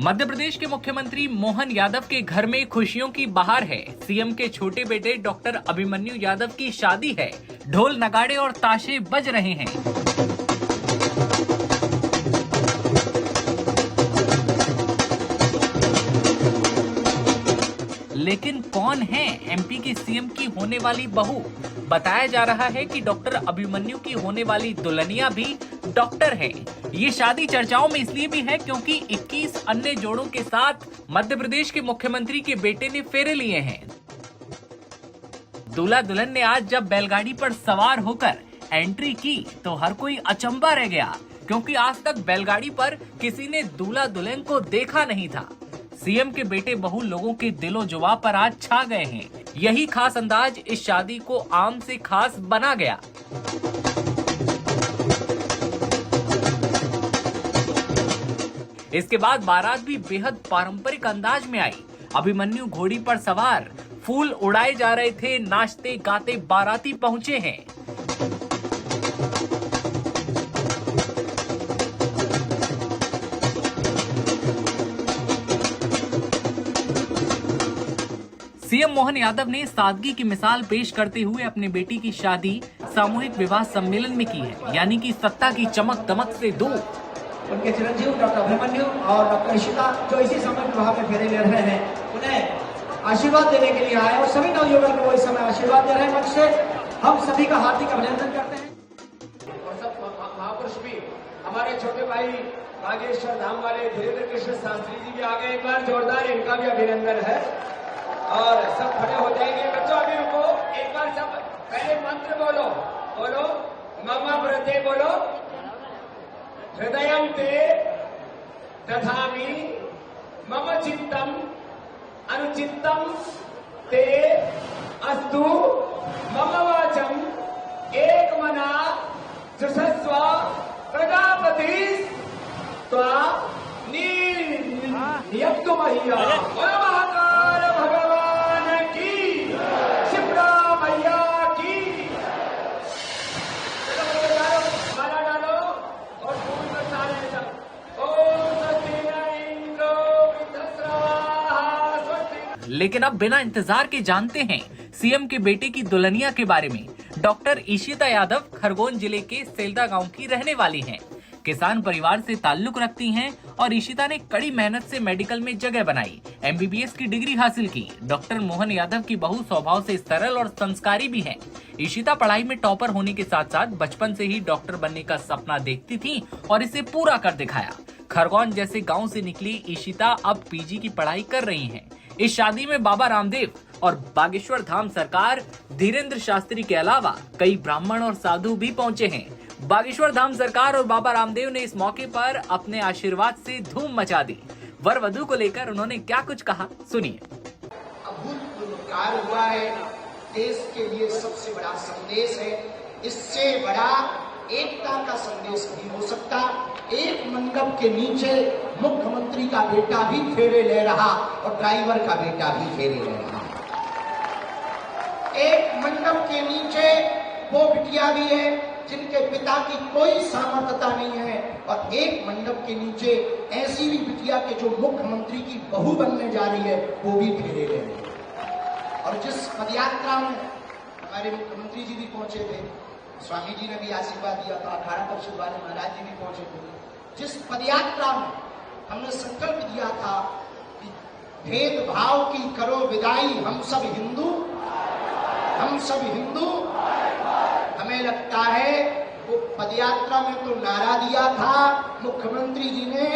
मध्य प्रदेश के मुख्यमंत्री मोहन यादव के घर में खुशियों की बहार है। सीएम के छोटे बेटे डॉक्टर अभिमन्यु यादव की शादी है। ढोल नगाड़े और ताशे बज रहे हैं। लेकिन कौन है एमपी की सीएम की होने वाली बहू? बताया जा रहा है कि डॉक्टर अभिमन्यु की होने वाली दुल्हनिया भी डॉक्टर है। ये शादी चर्चाओं में इसलिए भी है क्योंकि 21 अन्य जोड़ों के साथ मध्य प्रदेश के मुख्यमंत्री के बेटे ने फेरे लिए हैं। दूल्हा दुल्हन ने आज जब बैलगाड़ी पर सवार होकर एंट्री की तो हर कोई अचंभा रह गया, क्योंकि आज तक बैलगाड़ी पर किसी ने दूल्हा दुल्हन को देखा नहीं था। सीएम के बेटे बहू लोगों के दिलो जुबा पर आज छा गए हैं। यही खास अंदाज इस शादी को आम से खास बना गया। इसके बाद बारात भी बेहद पारंपरिक अंदाज में आई। अभिमन्यु घोड़ी पर सवार, फूल उड़ाए जा रहे थे, नाचते गाते बाराती पहुंचे हैं। सीएम मोहन यादव ने सादगी की मिसाल पेश करते हुए अपनी बेटी की शादी सामूहिक विवाह सम्मेलन में की है, यानी कि सत्ता की चमक दमक से दूर। उनके चिरंजीव डॉक्टर अभिमन्यु और डॉक्टर इशिता जो इसी समय विवाह में फेरे ले रहे हैं, उन्हें आशीर्वाद देने के लिए आए और सभी नवयुवक को इस समय आशीर्वाद दे रहे हैं। मंच से हम सभी का हार्दिक अभिनंदन करते हैं। और सब महापुरुष भी, हमारे छोटे भाई बागेश्वर धाम वाले धीरेन्द्र कृष्ण शास्त्री जी भी आ गए। एक बार जोरदार इनका भी अभिनंदन है। और सब खड़े हो जाएंगे। बच्चों अभी रुको, एक बार सब पहले मंत्र बोलो। बोलो मम व्रते, बोलो हृदयं ते दधामि, मम चित्तम अनुचित्तम ते अस्तु, मम वाचम एक मना जुषस्व प्रजापति त्वा नियक्तु मह्यम। बोलो महाकाल भगवान की, शिप्रा मैया की। माला डालो और फूल बरसा रहे सब। ओम स्वस्ति न इंद्रो वृद्धस्रवाः स्वस्ति। लेकिन अब बिना इंतजार के जानते हैं सीएम के बेटे की दुल्हनिया के बारे में। डॉक्टर इशिता यादव खरगोन जिले के सेल्दा गांव की रहने वाली हैं। किसान परिवार से ताल्लुक रखती हैं और इशिता ने कड़ी मेहनत से मेडिकल में जगह बनाई, एमबीबीएस की डिग्री हासिल की। डॉक्टर मोहन यादव की बहू स्वभाव से सरल और संस्कारी भी हैं। इशिता पढ़ाई में टॉपर होने के साथ साथ बचपन से ही डॉक्टर बनने का सपना देखती थी और इसे पूरा कर दिखाया। खरगोन जैसे गाँव से निकली इशिता अब पीजी की पढ़ाई कर रही है। इस शादी में बाबा रामदेव और बागेश्वर धाम सरकार धीरेन्द्र शास्त्री के अलावा कई ब्राह्मण और साधु भी पहुंचे हैं। बागेश्वर धाम सरकार और बाबा रामदेव ने इस मौके पर अपने आशीर्वाद से धूम मचा दी। वर वधू को लेकर उन्होंने क्या कुछ कहा, सुनिए। अभूतपूर्व कार्य हुआ है, देश के लिए सबसे बड़ा संदेश है। इससे बड़ा एकता का संदेश नहीं हो सकता। एक मंडप के नीचे मुख्यमंत्री का बेटा भी फेरे ले रहा और ड्राइवर का बेटा भी फेरे ले रहा। एक मंडप के नीचे वो बिटिया भी है जिनके पिता की कोई सामर्थ्यता नहीं है, और एक मंडप के नीचे ऐसी भी बिटिया के जो मुख्यमंत्री की बहू बनने जा रही है, वो भी फेरे ले रही है। और जिस पदयात्रा में हमारे मुख्यमंत्री जी भी पहुंचे थे, स्वामी जी ने भी आशीर्वाद दिया था, अखाड़ा परिषद वाले महाराज जी भी पहुंचे थे। जिस पदयात्रा में हमने संकल्प दिया था कि भेदभाव की करो विदाई, हम सब हिंदू, हम सब हिंदू। हमें लगता है वो पदयात्रा में तो नारा दिया था, मुख्यमंत्री जी ने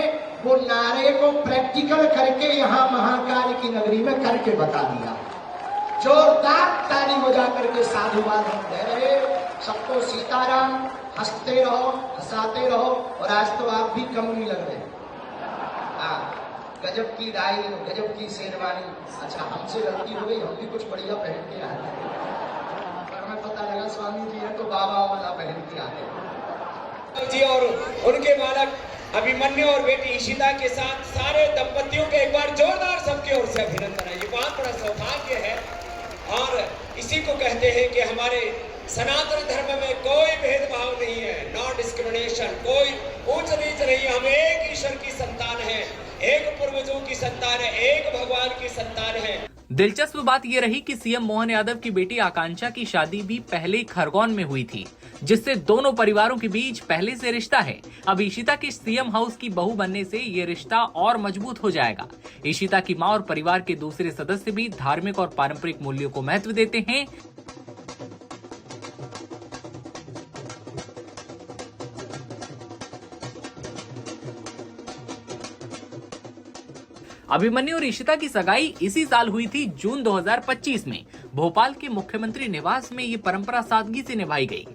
वो नारे को प्रैक्टिकल करके यहाँ महाकाल की नगरी में करके बता दिया। जोरदार ताली बजा करके साधुवाद हम दे रहे। सबको सीताराम, हंसते रहो, हंसाते रहो। और आज तो आप भी कम नहीं लग रहे। गजब की डाई, गजब की शेरवानी। अच्छा, हमसे गलती हो गई, हम भी कुछ बढ़िया पहन के आते हैं। पर हमें पता लगा स्वामी जी है तो बाबा वाला पहन के आते हैं जी। और उनके बालक अभिमन्यु और बेटी इशिता के साथ सारे दंपतियों के एक बार जोरदार सबकी ओर से अभिनंदन है। ये बहुत बड़ा सौभाग्य है। और इसी को कहते हैं कि हमारे सनातन धर्म में कोई भेदभाव नहीं है, नॉन डिस्क्रिमिनेशन, कोई ऊंच नीच नहीं। हम एक ईश्वर की संतान है। एक पूर्वजों की संतान है, एक भगवान की संतान है। दिलचस्प बात यह रही कि सीएम मोहन यादव की बेटी आकांक्षा की शादी भी पहले खरगोन में हुई थी, जिससे दोनों परिवारों के बीच पहले से रिश्ता है। अब इशिता की सीएम हाउस की बहू बनने से ये रिश्ता और मजबूत हो जाएगा। इशिता की मां और परिवार के दूसरे सदस्य भी धार्मिक और पारंपरिक मूल्यों को महत्व देते हैं। अभिमन्यु और इशिता की सगाई इसी साल हुई थी, जून 2025 में। भोपाल के मुख्यमंत्री निवास में ये परंपरा सादगी से निभाई गई।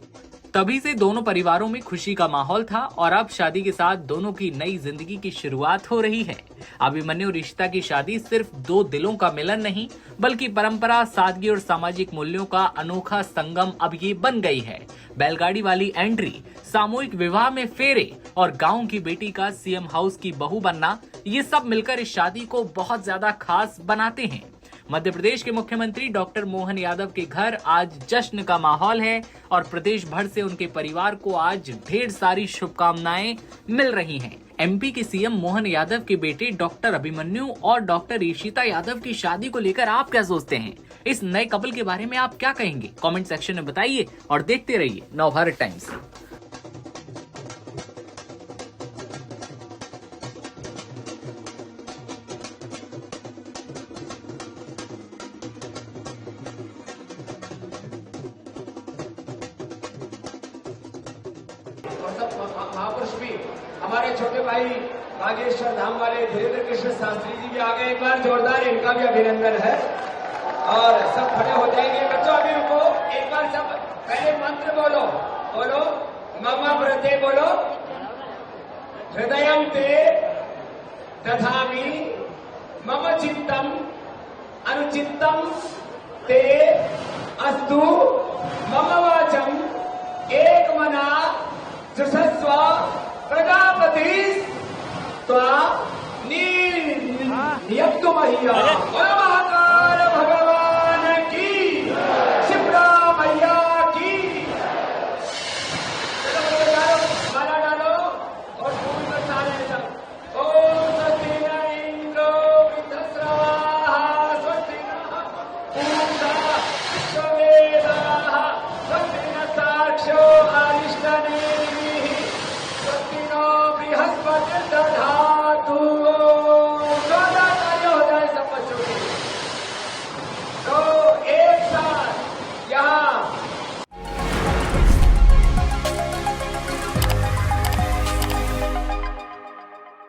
तभी से दोनों परिवारों में खुशी का माहौल था और अब शादी के साथ दोनों की नई जिंदगी की शुरुआत हो रही है। अभिमन्यु और इशिता की शादी सिर्फ दो दिलों का मिलन नहीं, बल्कि परंपरा, सादगी और सामाजिक मूल्यों का अनोखा संगम अब ये बन गई है। बैलगाड़ी वाली एंट्री, सामूहिक विवाह में फेरे और गांव की बेटी का सीएम हाउस की बहू बनना, ये सब मिलकर इस शादी को बहुत ज्यादा खास बनाते हैं। मध्य प्रदेश के मुख्यमंत्री डॉक्टर मोहन यादव के घर आज जश्न का माहौल है और प्रदेश भर से उनके परिवार को आज ढेर सारी शुभकामनाएं मिल रही हैं। एमपी के सीएम मोहन यादव के बेटे डॉक्टर अभिमन्यु और डॉक्टर इशिता यादव की शादी को लेकर आप क्या सोचते हैं? इस नए कपल के बारे में आप क्या कहेंगे? कमेंट सेक्शन में बताइए और देखते रहिए नवभारत टाइम्स। और सब महापुरुष भी, हमारे छोटे भाई बागेश्वर धाम वाले धीरेन्द्र कृष्ण शास्त्री जी भी आ गए। एक बार जोरदार इनका भी अभिनंदन है और सब खड़े हो जाएंगे। बच्चों अभी रुको, एक बार सब पहले मंत्र बोलो, बोलो मम व्रते, बोलो हृदयं ते दधामि मम चित्तम अनुचित्तम ते अस्तु मम वाचम एक मना जुषस्व प्रजापति त्वा नियक्तु मह्यम्।